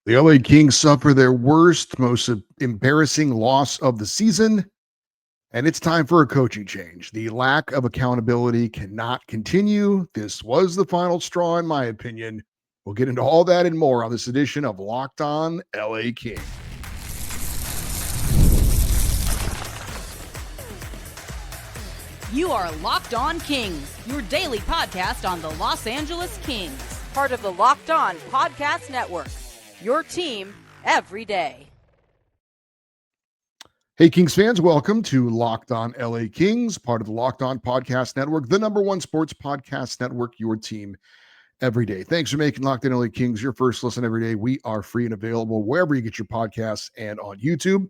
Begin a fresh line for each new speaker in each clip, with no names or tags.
The LA Kings suffer their worst, most embarrassing loss of the season, and it's time for a coaching change. The lack of accountability cannot continue. This was the final straw, in my opinion. We'll get into all that and more on this edition of Locked On LA Kings.
You are Locked On Kings, your daily podcast on the Los Angeles Kings, part of the Locked On Podcast Network. Your team every day.
Hey, Kings fans, welcome to Locked On LA Kings, part of the Locked On Podcast Network, the number one sports podcast network, your team every day. Thanks for making Locked On LA Kings your first listen every day. We are free and available wherever you get your podcasts and on YouTube.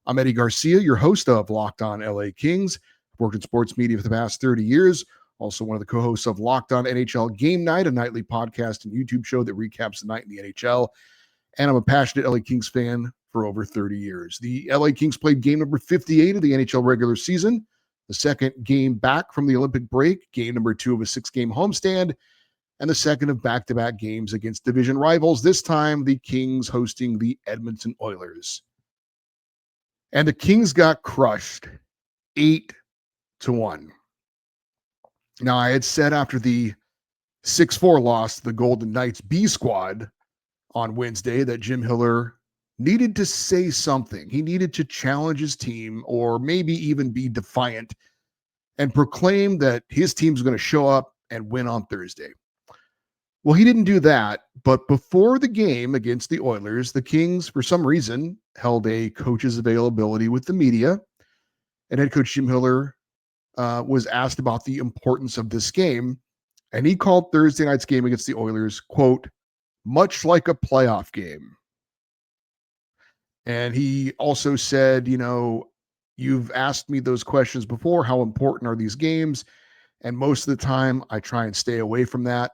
I'm Eddie Garcia, your host of Locked On LA Kings. I've worked in sports media for the past 30 years. Also one of the co-hosts of Locked On NHL Game Night, a nightly podcast and YouTube show that recaps the night in the NHL. And I'm a passionate LA Kings fan for over 30 years. The LA Kings played game number 58 of the NHL regular season, the second game back from the Olympic break, game number 2 of a 6-game homestand, and the second of back-to-back games against division rivals, this time the Kings hosting the Edmonton Oilers. And the Kings got crushed 8-1. Now, I had said after the 6-4 loss to the Golden Knights B squad on Wednesday that Jim Hiller needed to say something. He needed to challenge his team or maybe even be defiant and proclaim that his team's going to show up and win on Thursday. Well, he didn't do that, but before the game against the Oilers, the Kings, for some reason, held a coach's availability with the media, and head coach Jim Hiller was asked about the importance of this game, and he called Thursday night's game against the Oilers, quote, much like a playoff game. And he also said, you know, you've asked me those questions before. How important are these games? And most of the time I try and stay away from that.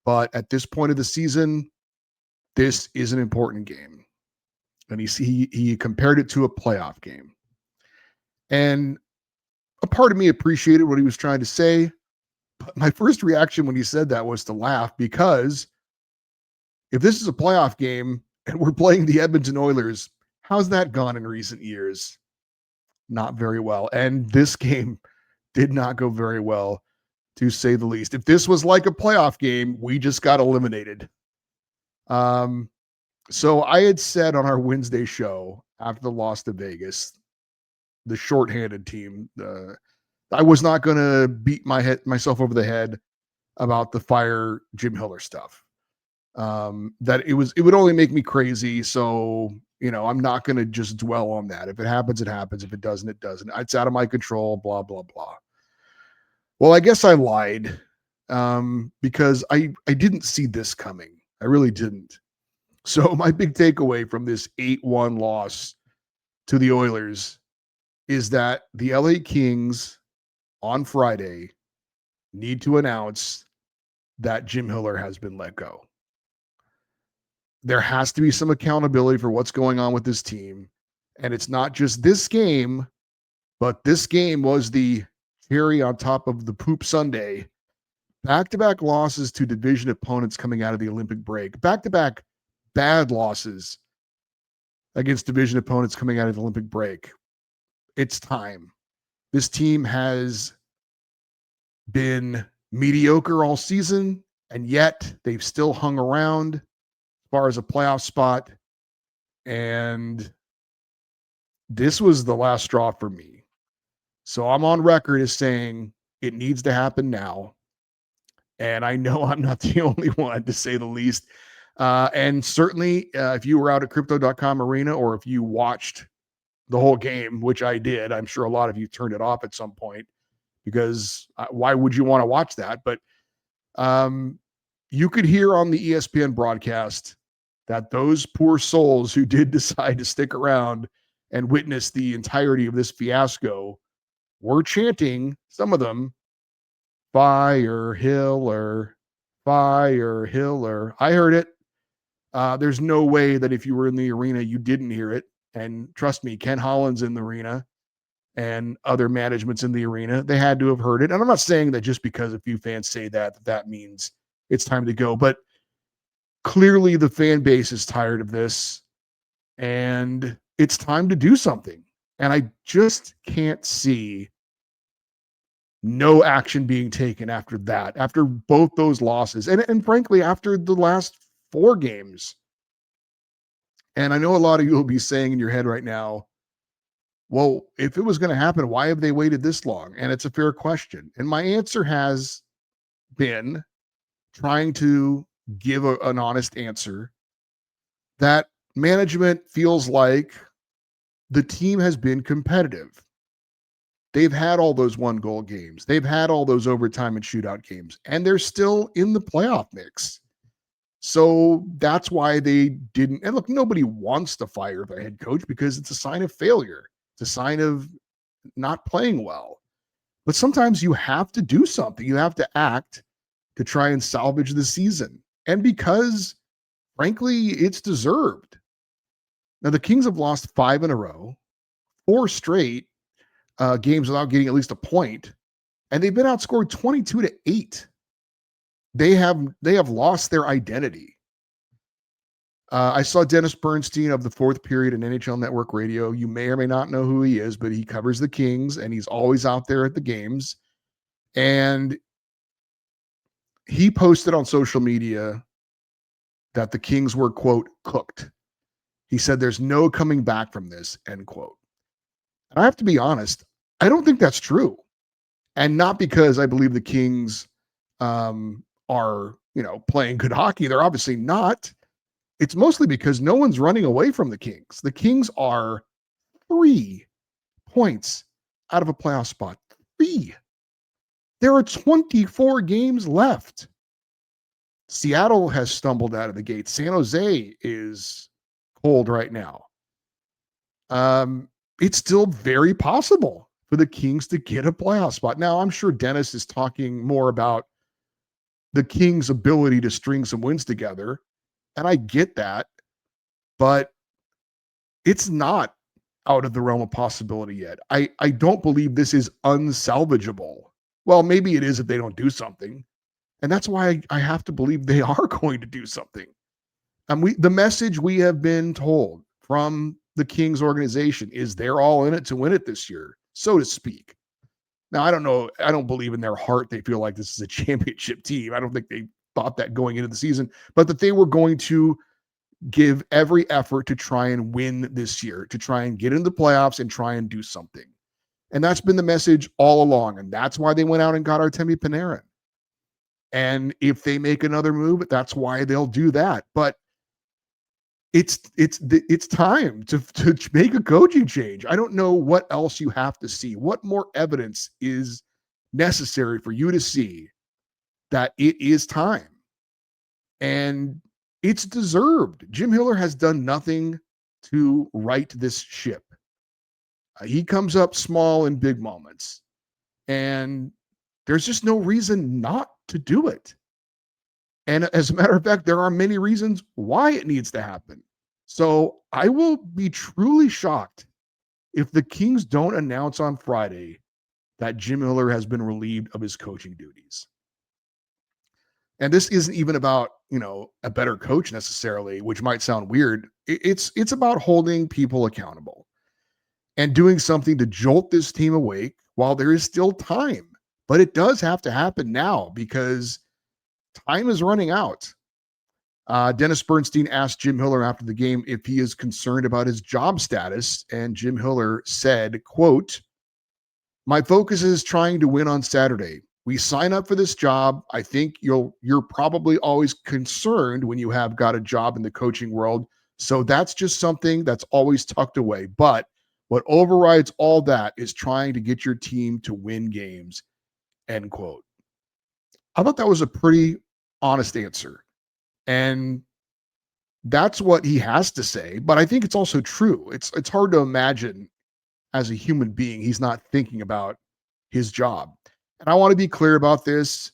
But at this point of the season, this is an important game. And he compared it to a playoff game. And a part of me appreciated what he was trying to say. But my first reaction when he said that was to laugh, because if this is a playoff game and we're playing the Edmonton Oilers, how's that gone in recent years? Not very well. And this game did not go very well, to say the least. If this was like a playoff game, we just got eliminated. So I had said on our Wednesday show after the loss to Vegas, the shorthanded team, I was not going to beat myself over the head about the fire Jim Hiller stuff. That it would only make me crazy. So, you know, I'm not going to just dwell on that. If it happens, it happens. If it doesn't, it doesn't. It's out of my control, blah, blah, blah. Well, I guess I lied because I didn't see this coming. I really didn't. So my big takeaway from this 8-1 loss to the Oilers is that the LA Kings on Friday need to announce that Jim Hiller has been let go. There has to be some accountability for what's going on with this team. And it's not just this game, but this game was the cherry on top of the poop sundae. Back-to-back losses to division opponents coming out of the Olympic break. Back-to-back bad losses against division opponents coming out of the Olympic break. It's time. This team has been mediocre all season, and yet they've still hung around as far as a playoff spot. And this was the last straw for me. So I'm on record as saying it needs to happen now. And I know I'm not the only one, to say the least. And certainly if you were out at crypto.com arena, or if you watched the whole game, which I did, I'm sure a lot of you turned it off at some point, because why would you want to watch that? But you could hear on the ESPN broadcast that those poor souls who did decide to stick around and witness the entirety of this fiasco were chanting, some of them, fire Hiller, fire Hiller. I heard it. There's no way that if you were in the arena, you didn't hear it. And trust me, Ken Holland's in the arena and other managements in the arena. They had to have heard it. And I'm not saying that just because a few fans say that means it's time to go. But Clearly, the fan base is tired of this, and it's time to do something. And I just can't see no action being taken after that, after both those losses, and frankly, after the last 4 games. And I know a lot of you will be saying in your head right now, well, if it was going to happen, why have they waited this long? And it's a fair question. And my answer has been trying to give an honest answer that management feels like the team has been competitive. They've had all those 1-goal games. They've had all those overtime and shootout games, and they're still in the playoff mix. So that's why they didn't. And look, nobody wants to fire the head coach because it's a sign of failure. It's a sign of not playing well. But sometimes you have to do something. You have to act to try and salvage the season. And because, frankly, it's deserved. Now, the Kings have lost 5 in a row, 4 straight games without getting at least a point, and they've been outscored 22-8. They have lost their identity. I saw Dennis Bernstein of the Fourth Period in NHL Network Radio. You may or may not know who he is, but he covers the Kings, and he's always out there at the games. And he posted on social media that the Kings were, quote, cooked. He said, there's no coming back from this, end quote. And I have to be honest, I don't think that's true. And not because I believe the Kings are, playing good hockey. They're obviously not. It's mostly because no one's running away from the Kings. The Kings are 3 points out of a playoff spot. 3. There are 24 games left. Seattle has stumbled out of the gate. San Jose is cold right now. It's still very possible for the Kings to get a playoff spot. Now, I'm sure Dennis is talking more about the Kings' ability to string some wins together, and I get that, but it's not out of the realm of possibility yet. I don't believe this is unsalvageable. Well, maybe it is if they don't do something, and that's why I have to believe they are going to do something. And the message we have been told from the Kings organization is they're all in it to win it this year, so to speak. Now, I don't know. I don't believe in their heart they feel like this is a championship team. I don't think they thought that going into the season, but that they were going to give every effort to try and win this year, to try and get into the playoffs and try and do something. And that's been the message all along. And that's why they went out and got Artemi Panarin. And if they make another move, that's why they'll do that. But it's time to make a coaching change. I don't know what else you have to see. What more evidence is necessary for you to see that it is time? And it's deserved. Jim Hiller has done nothing to right this ship. He comes up small in big moments, and there's just no reason not to do it. And as a matter of fact, there are many reasons why it needs to happen. So I will be truly shocked if the Kings don't announce on Friday that Jim Hiller has been relieved of his coaching duties. And this isn't even about, a better coach necessarily, which might sound weird. It's about holding people accountable and doing something to jolt this team awake while there is still time. But it does have to happen now because time is running out. Dennis Bernstein asked Jim Hiller after the game if he is concerned about his job status, and Jim Hiller said, quote, "My focus is trying to win on Saturday. We sign up for this job. I think you're probably always concerned when you have got a job in the coaching world. So that's just something that's always tucked away. But what overrides all that is trying to get your team to win games." End quote. I thought that was a pretty honest answer. And that's what he has to say. But I think it's also true. It's hard to imagine as a human being, he's not thinking about his job. And I want to be clear about this.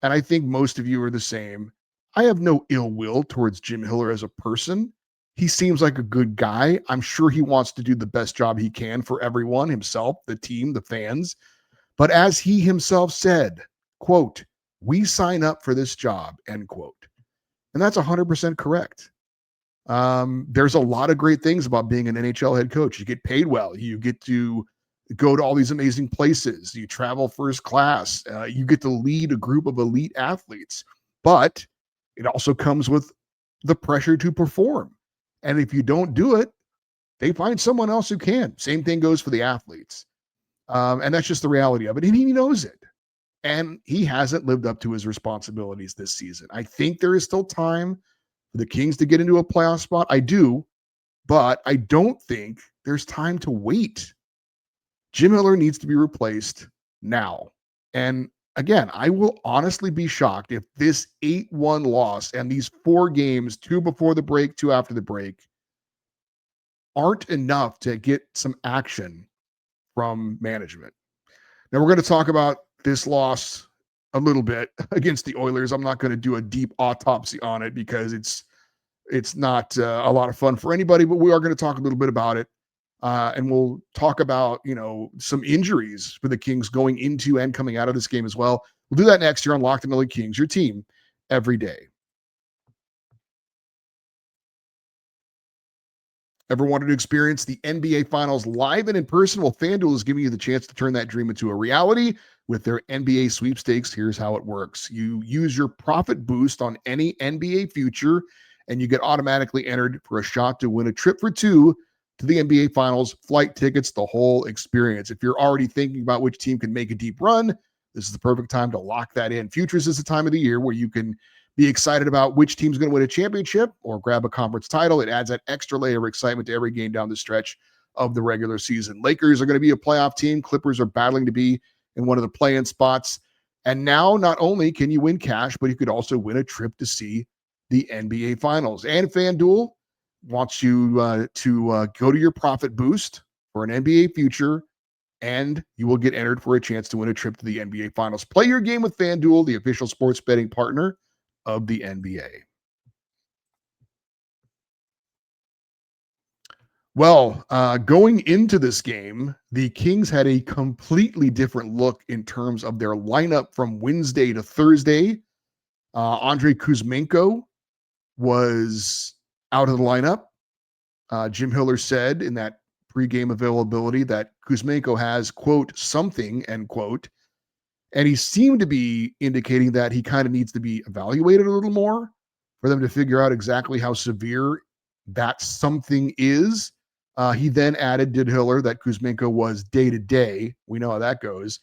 And I think most of you are the same. I have no ill will towards Jim Hiller as a person. He seems like a good guy. I'm sure he wants to do the best job he can for everyone, himself, the team, the fans. But as he himself said, quote, "We sign up for this job," end quote. And that's 100% correct. There's a lot of great things about being an NHL head coach. You get paid well. You get to go to all these amazing places. You travel first class. You get to lead a group of elite athletes. But it also comes with the pressure to perform. And if you don't do it, they find someone else who can. Same thing goes for the athletes. And that's just the reality of it. And he knows it. And he hasn't lived up to his responsibilities this season. I think there is still time for the Kings to get into a playoff spot. I do, but I don't think there's time to wait. Jim Miller needs to be replaced now. And again, I will honestly be shocked if this 8-1 loss and these 4 games, 2 before the break, 2 after the break, aren't enough to get some action from management. Now, we're going to talk about this loss a little bit against the Oilers. I'm not going to do a deep autopsy on it because it's not a lot of fun for anybody, but we are going to talk a little bit about it. And we'll talk about, some injuries for the Kings going into and coming out of this game as well. We'll do that next year on Locked On LA Kings, your team every day. Ever wanted to experience the NBA Finals live and in person? Well, FanDuel is giving you the chance to turn that dream into a reality with their NBA sweepstakes. Here's how it works. You use your profit boost on any NBA future, and you get automatically entered for a shot to win a trip for 2 to the NBA Finals, flight tickets, the whole experience. If you're already thinking about which team can make a deep run, this is the perfect time to lock that in. Futures is the time of the year where you can be excited about which team's going to win a championship or grab a conference title. It adds that extra layer of excitement to every game down the stretch of the regular season. Lakers are going to be a playoff team. Clippers are battling to be in one of the play-in spots. And now not only can you win cash, but you could also win a trip to see the NBA Finals. And FanDuel wants you to go to your profit boost for an NBA future, and you will get entered for a chance to win a trip to the NBA Finals. Play your game with FanDuel, the official sports betting partner of the NBA. Well, going into this game, the Kings had a completely different look in terms of their lineup from Wednesday to Thursday. Andrei Kuzmenko was out of the lineup. Jim Hiller said in that pregame availability that Kuzmenko has, quote, something, end quote. And he seemed to be indicating that he kind of needs to be evaluated a little more for them to figure out exactly how severe that something is. He then added, did Hiller, that Kuzmenko was day-to-day. We know how that goes.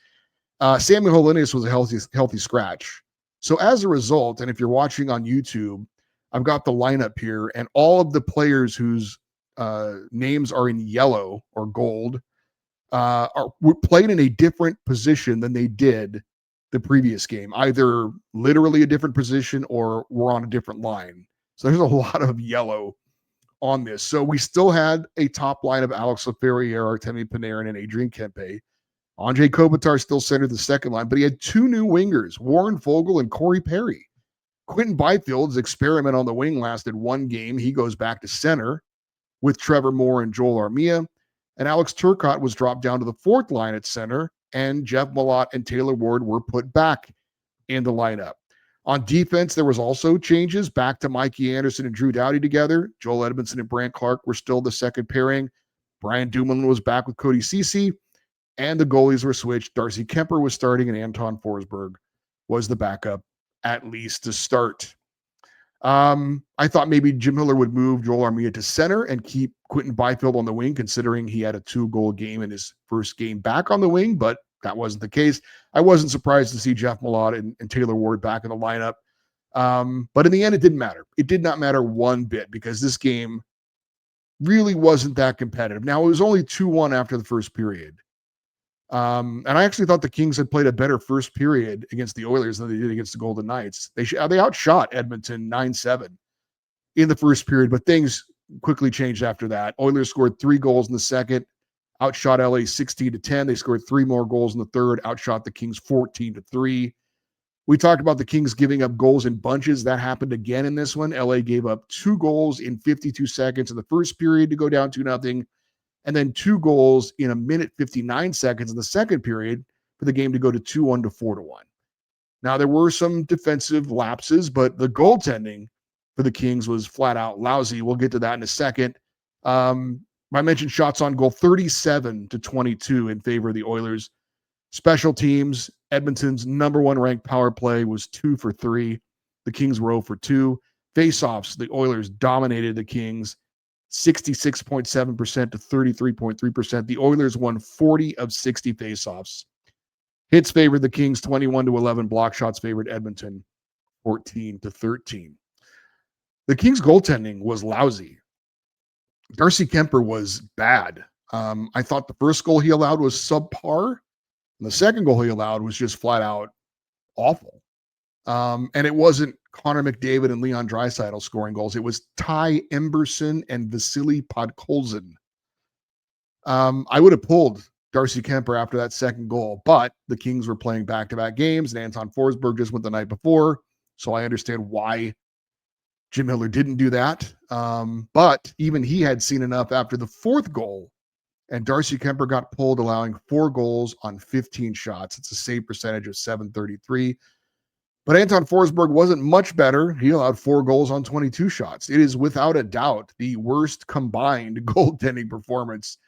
Samuel Holinas was a healthy scratch. So as a result, and if you're watching on YouTube, I've got the lineup here, and all of the players whose names are in yellow or gold were playing in a different position than they did the previous game, either literally a different position or were on a different line. So there's a lot of yellow on this. So we still had a top line of Alex Laferriere, Artemi Panarin, and Adrian Kempe. Anze Kopitar still centered the second line, but he had 2 new wingers, Warren Foegele and Corey Perry. Quentin Byfield's experiment on the wing lasted 1 game. He goes back to center with Trevor Moore and Joel Armia. And Alex Turcotte was dropped down to the 4th line at center, and Jeff Malott and Taylor Ward were put back in the lineup. On defense, there was also changes back to Mikey Anderson and Drew Doughty together. Joel Edmondson and Brant Clark were still the second pairing. Brian Dumoulin was back with Cody Ceci, and the goalies were switched. Darcy Kemper was starting, and Anton Forsberg was the backup, at least to start. I thought maybe Jim Miller would move Joel Armia to center and keep Quentin Byfield on the wing, considering he had a 2-goal game in his first game back on the wing, but that wasn't the case. I wasn't surprised to see Jeff Malott and Taylor Ward back in the lineup. But in the end, it didn't matter. It did not matter one bit because this game really wasn't that competitive. Now, it was only 2-1 after the first period. And I actually thought the Kings had played a better first period against the Oilers than they did against the Golden Knights. They outshot Edmonton 9-7 in the first period, but things quickly changed after that. Oilers scored 3 goals in the second, outshot LA 16-10. They scored 3 more goals in the third, outshot the Kings 14-3. We talked about the Kings giving up goals in bunches. That happened again in this one. LA gave up 2 goals in 52 seconds in the first period to go down 2-0. And then 2 goals in 1:59 seconds in the second period for the game to go to 2-1 to 4-1. Now, there were some defensive lapses, but the goaltending for the Kings was flat out lousy. We'll get to that in a second. I mentioned shots on goal, 37-22 in favor of the Oilers. Special teams, Edmonton's number one ranked power play was 2 for 3. The Kings were 0 for 2. Faceoffs, the Oilers dominated the Kings 66.7% to 33.3%. The Oilers won 40 of 60 faceoffs. Hits favored the Kings 21-11. Block shots favored Edmonton 14-13. The Kings goaltending was lousy. Darcy Kemper was bad. I thought the first goal he allowed was subpar. And the second goal he allowed was just flat out awful. And it wasn't Connor McDavid and Leon Draisaitl scoring goals. It was Ty Emberson and Vasily Podkolzin. I would have pulled Darcy Kemper after that second goal, but the Kings were playing back-to-back games, and Anton Forsberg just went the night before, so I understand why Jim Miller didn't do that. But even he had seen enough after the fourth goal, and Darcy Kemper got pulled, allowing 4 goals on 15 shots. It's a save percentage of .733. But Anton Forsberg wasn't much better. He allowed 4 goals on 22 shots. It is without a doubt the worst combined goaltending performance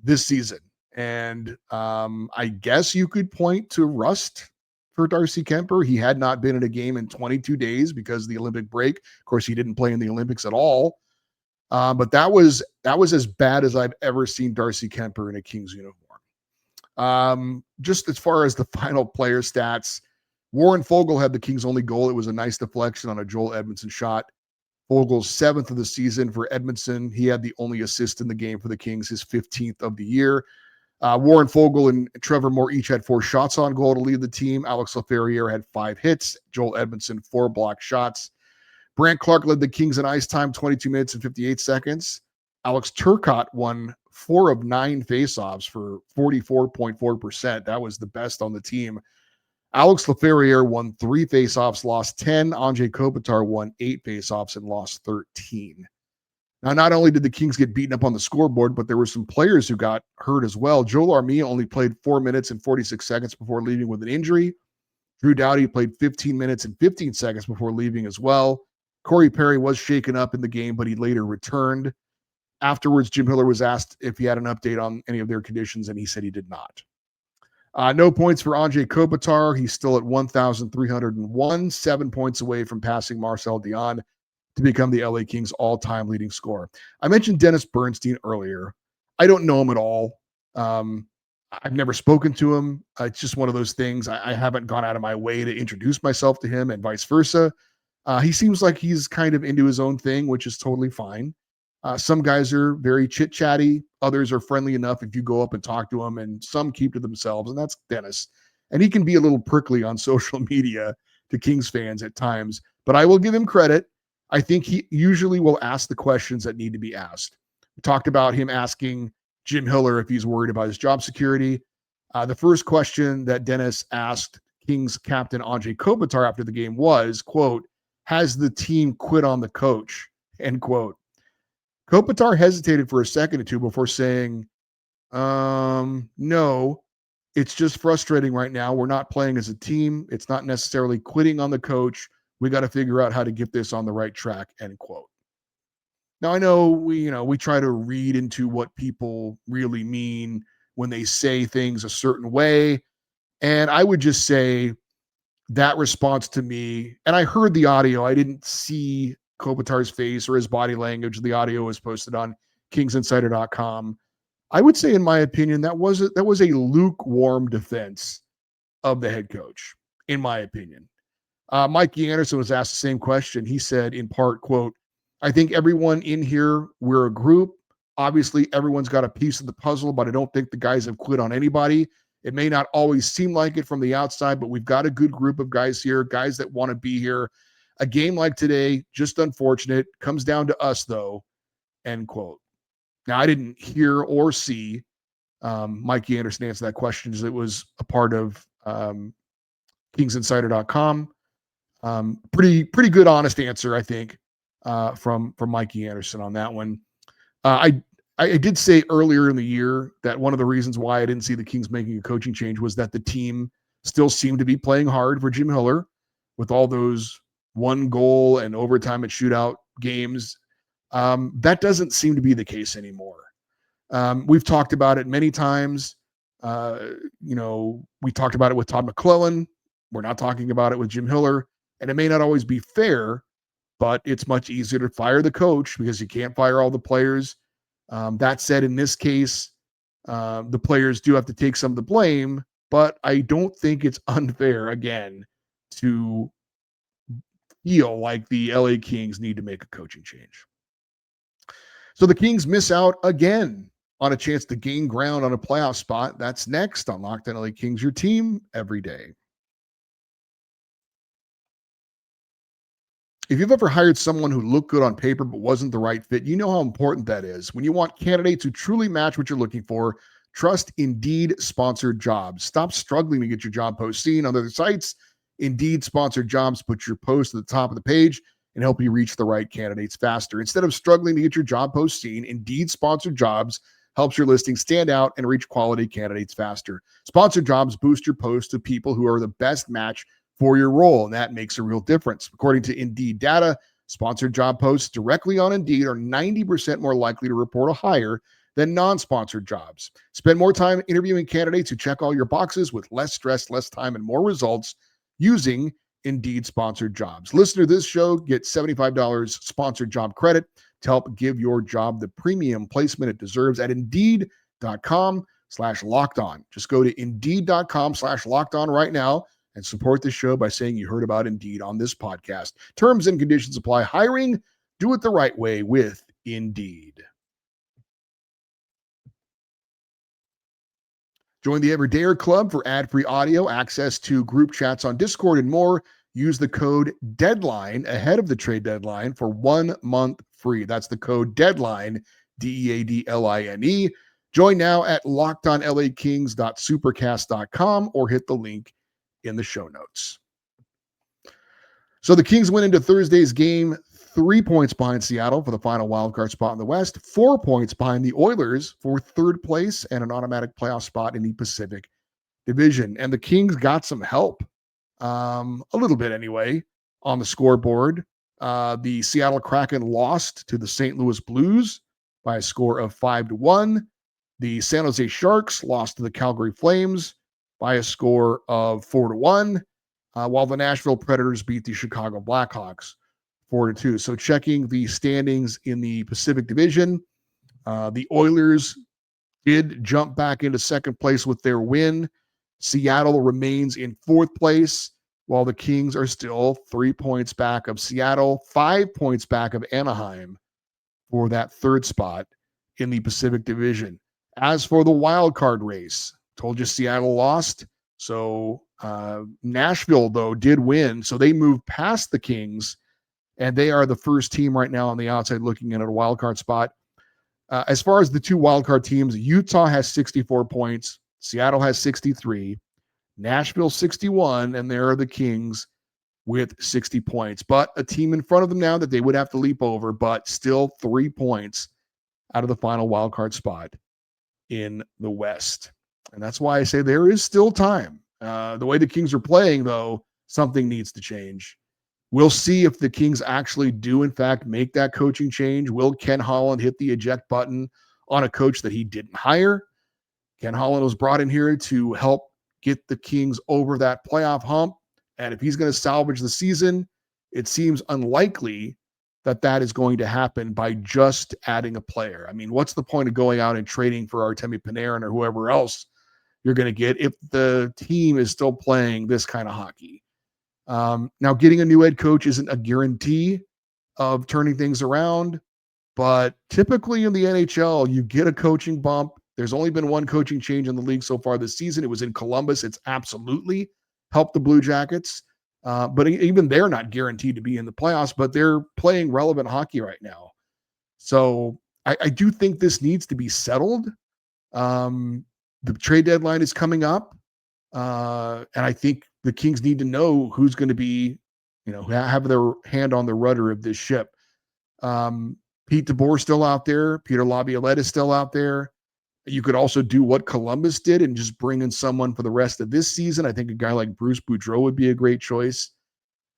this season. And I guess you could point to rust for Darcy Kemper. He had not been in a game in 22 days because of the Olympic break. Of course, he didn't play in the Olympics at all. But that was as bad as I've ever seen Darcy Kemper in a Kings uniform. Just as far as the final player stats, Warren Fogle had the Kings' only goal. It was a nice deflection on a Joel Edmondson shot. Fogle's 7th of the season for Edmondson. He had the only assist in the game for the Kings, his 15th of the year. Warren Fogle and Trevor Moore each had 4 shots on goal to lead the team. Alex Laferriere had 5 hits. Joel Edmondson, 4 block shots. Brant Clark led the Kings in ice time, 22 minutes and 58 seconds. Alex Turcotte won 4 of 9 faceoffs for 44.4%. That was the best on the team. Alex Laferriere won 3 faceoffs, lost 10. Anze Kopitar won 8 faceoffs and lost 13. Now, not only did the Kings get beaten up on the scoreboard, but there were some players who got hurt as well. Joel Armia only played 4 minutes and 46 seconds before leaving with an injury. Drew Doughty played 15 minutes and 15 seconds before leaving as well. Corey Perry was shaken up in the game, but he later returned. Afterwards, Jim Miller was asked if he had an update on any of their conditions, and he said he did not. No points for Anze Kopitar. He's still at 1,301, 7 points away from passing Marcel Dion to become the LA Kings' all-time leading scorer. I mentioned Dennis Bernstein earlier. I don't know him at all. I've never spoken to him. It's just one of those things. I haven't gone out of my way to introduce myself to him and vice versa. He seems like he's kind of into his own thing, which is totally fine. Some guys are very chit-chatty. Others are friendly enough if you go up and talk to them, and some keep to themselves, and that's Dennis. And he can be a little prickly on social media to Kings fans at times, but I will give him credit. I think he usually will ask the questions that need to be asked. We talked about him asking Jim Miller if he's worried about his job security. The first question that Dennis asked Kings captain Anze Kopitar after the game was, quote, "Has the team quit on the coach?" End quote. Kopitar hesitated for a second or two before saying, no, it's just frustrating right now. We're not playing as a team. It's not necessarily quitting on the coach. We got to figure out how to get this on the right track, end quote. Now, I know we try to read into what people really mean when they say things a certain way. And I would just say that response to me, and I heard the audio, I didn't see Kopitar's face or his body language. The audio was posted on kingsinsider.com. I would say, in my opinion, that was a lukewarm defense of the head coach, in my opinion. Mikey Anderson was asked the same question. He said, in part, quote, "I think everyone in here, we're a group. Obviously, everyone's got a piece of the puzzle, but I don't think the guys have quit on anybody. It may not always seem like it from the outside, but we've got a good group of guys here, guys that want to be here. A game like today, just unfortunate. Comes down to us, though," end quote. Now, I didn't hear or see Mikey Anderson answer that question, as it was a part of kingsinsider.com. Pretty good, honest answer, I think, from Mikey Anderson on that one. I did say earlier in the year that one of the reasons why I didn't see the Kings making a coaching change was that the team still seemed to be playing hard for Jim Miller with all those one goal and overtime and shootout games. That doesn't seem to be the case anymore. We've talked about it many times. We talked about it with Todd McClellan. We're not talking about it with Jim Hiller. And it may not always be fair, but it's much easier to fire the coach because you can't fire all the players. That said, in this case, the players do have to take some of the blame, but I don't think it's unfair, again, to feel like the LA Kings need to make a coaching change. So the Kings miss out again on a chance to gain ground on a playoff spot. That's next on Locked On LA Kings, your team every day. If you've ever hired someone who looked good on paper but wasn't the right fit, you know how important that is. When you want candidates who truly match what you're looking for, trust Indeed sponsored jobs. Stop struggling to get your job post seen on other sites. Indeed sponsored jobs put your post at the top of the page and help you reach the right candidates faster. Instead of struggling to get your job post seen, Indeed sponsored jobs helps your listing stand out and reach quality candidates faster. Sponsored jobs boost your post to people who are the best match for your role, and that makes a real difference. According to Indeed data, sponsored job posts directly on Indeed are 90% more likely to report a hire than non-sponsored jobs. Spend more time interviewing candidates who check all your boxes with less stress, less time, and more results using Indeed sponsored jobs. Listener to this show get $75 sponsored job credit to help give your job the premium placement it deserves at Indeed.com/lockedon. Just go to Indeed.com/lockedon right now and support the show by saying you heard about Indeed on this podcast. Terms and conditions apply. Hiring, do it the right way with Indeed. Join the Everydayer Club for ad-free audio, access to group chats on Discord, and more. Use the code DEADLINE ahead of the trade deadline for 1 month free. That's the code DEADLINE, DEADLINE. Join now at lockedonlakings.supercast.com or hit the link in the show notes. So the Kings went into Thursday's game 3 points behind Seattle for the final wildcard spot in the West, 4 points behind the Oilers for third place and an automatic playoff spot in the Pacific Division. And the Kings got some help, a little bit anyway, on the scoreboard. The Seattle Kraken lost to the St. Louis Blues by a score of 5-1. The San Jose Sharks lost to the Calgary Flames by a score of 4-1, while the Nashville Predators beat the Chicago Blackhawks 4-2. So checking the standings in the Pacific Division, the Oilers did jump back into second place with their win. Seattle remains in fourth place, while the Kings are still 3 points back of Seattle, 5 points back of Anaheim for that third spot in the Pacific Division. As for the wild card race, told you Seattle lost. So Nashville, though, did win. So they moved past the Kings, and they are the first team right now on the outside looking in at a wild card spot. As far as the two wild card teams, Utah has 64 points. Seattle has 63. Nashville 61, and there are the Kings with 60 points. But a team in front of them now that they would have to leap over, but still 3 points out of the final wild card spot in the West. And that's why I say there is still time. The way the Kings are playing, though, something needs to change. We'll see if the Kings actually do, in fact, make that coaching change. Will Ken Holland hit the eject button on a coach that he didn't hire? Ken Holland was brought in here to help get the Kings over that playoff hump. And if he's going to salvage the season, it seems unlikely that that is going to happen by just adding a player. I mean, what's the point of going out and trading for Artemi Panarin or whoever else you're going to get if the team is still playing this kind of hockey? Now, getting a new head coach isn't a guarantee of turning things around, but typically in the NHL, you get a coaching bump. There's only been one coaching change in the league so far this season. It was in Columbus. It's absolutely helped the Blue Jackets. But even they're not guaranteed to be in the playoffs, but they're playing relevant hockey right now. So I do think this needs to be settled. The trade deadline is coming up. And I think the Kings need to know who's going to be, have their hand on the rudder of this ship. Pete DeBoer is still out there. Peter Laviolette is still out there. You could also do what Columbus did and just bring in someone for the rest of this season. I think a guy like Bruce Boudreau would be a great choice.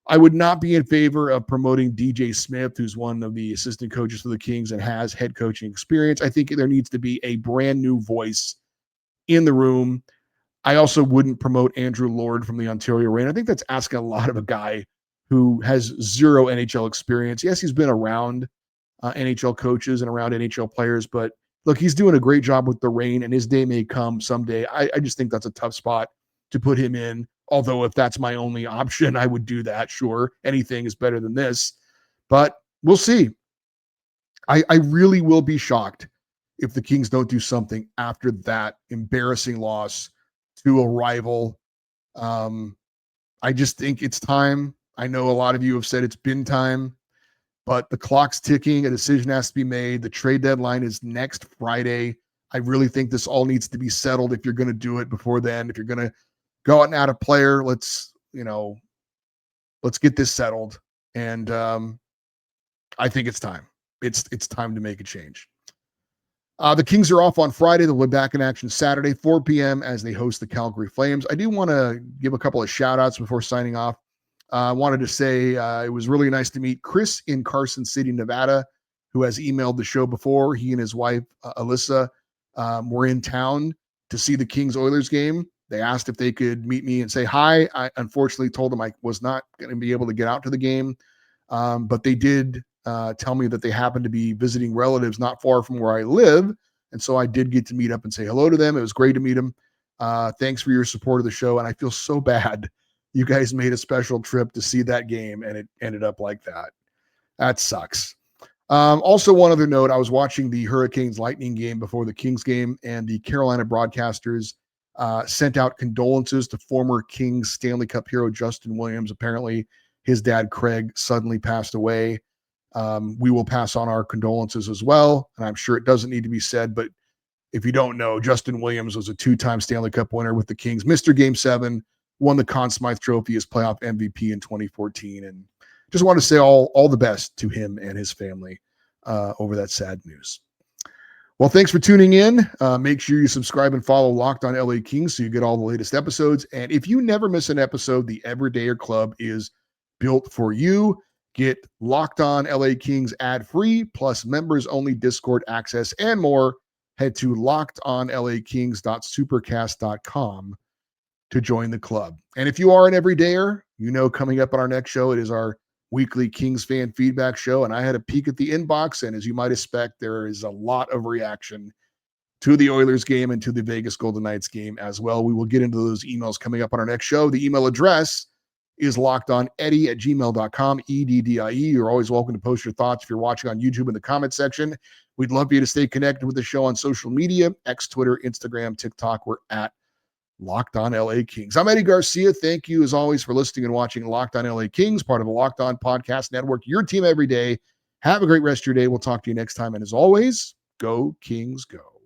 I would not be in favor of promoting DJ Smith, who's one of the assistant coaches for the Kings and has head coaching experience. I think there needs to be a brand new voice in the room. I also wouldn't promote Andrew Lord from the Ontario Reign. I think that's asking a lot of a guy who has zero NHL experience. Yes, he's been around NHL coaches and around NHL players, but look, he's doing a great job with the Reign, and his day may come someday. I just think that's a tough spot to put him in. Although if that's my only option, I would do that. Sure, anything is better than this, but we'll see. I really will be shocked if the Kings don't do something after that embarrassing loss to a rival. I just think it's time. I know a lot of you have said it's been time, but the clock's ticking. A decision has to be made. The trade deadline is next Friday. I really think this all needs to be settled if you're going to do it before then. If you're going to go out and add a player, let's get this settled. And I think it's time. It's time to make a change. The Kings are off on Friday. They'll be back in action Saturday, 4 p.m. as they host the Calgary Flames. I do want to give a couple of shout outs before signing off. I wanted to say it was really nice to meet Chris in Carson City, Nevada, who has emailed the show before. He and his wife, Alyssa, were in town to see the Kings Oilers game. They asked if they could meet me and say hi. I unfortunately told them I was not going to be able to get out to the game, but they did tell me that they happened to be visiting relatives not far from where I live. And so I did get to meet up and say hello to them. It was great to meet them. Thanks for your support of the show. And I feel so bad you guys made a special trip to see that game and it ended up like that. That sucks. Also, one other note, I was watching the Hurricanes Lightning game before the Kings game, and the Carolina broadcasters sent out condolences to former Kings Stanley Cup hero Justin Williams. Apparently, his dad, Craig, suddenly passed away. We will pass on our condolences as well, and I'm sure it doesn't need to be said, but if you don't know, Justin Williams was a two-time Stanley Cup winner with the Kings, Mr. Game 7, won the Conn Smythe Trophy as playoff MVP in 2014, and just want to say all the best to him and his family over that sad news. Well, thanks for tuning in. Make sure you subscribe and follow Locked On LA Kings so you get all the latest episodes. And if you never miss an episode, the Everydayer Club is built for you. Get Locked On LA Kings ad-free, plus members-only Discord access and more. Head to lockedonlakings.supercast.com to join the club. And if you are an everydayer, you know coming up on our next show, it is our weekly Kings fan feedback show. And I had a peek at the inbox, and as you might expect, there is a lot of reaction to the Oilers game and to the Vegas Golden Knights game as well. We will get into those emails coming up on our next show. The email address is lockedoneddie@gmail.com, EDDIE. You're always welcome to post your thoughts if you're watching on YouTube in the comment section. We'd love for you to stay connected with the show on social media, X, Twitter, Instagram, TikTok. We're at Locked On LA Kings. I'm Eddie Garcia. Thank you, as always, for listening and watching Locked On LA Kings, part of the Locked On Podcast Network, your team every day. Have a great rest of your day. We'll talk to you next time. And as always, go Kings, go.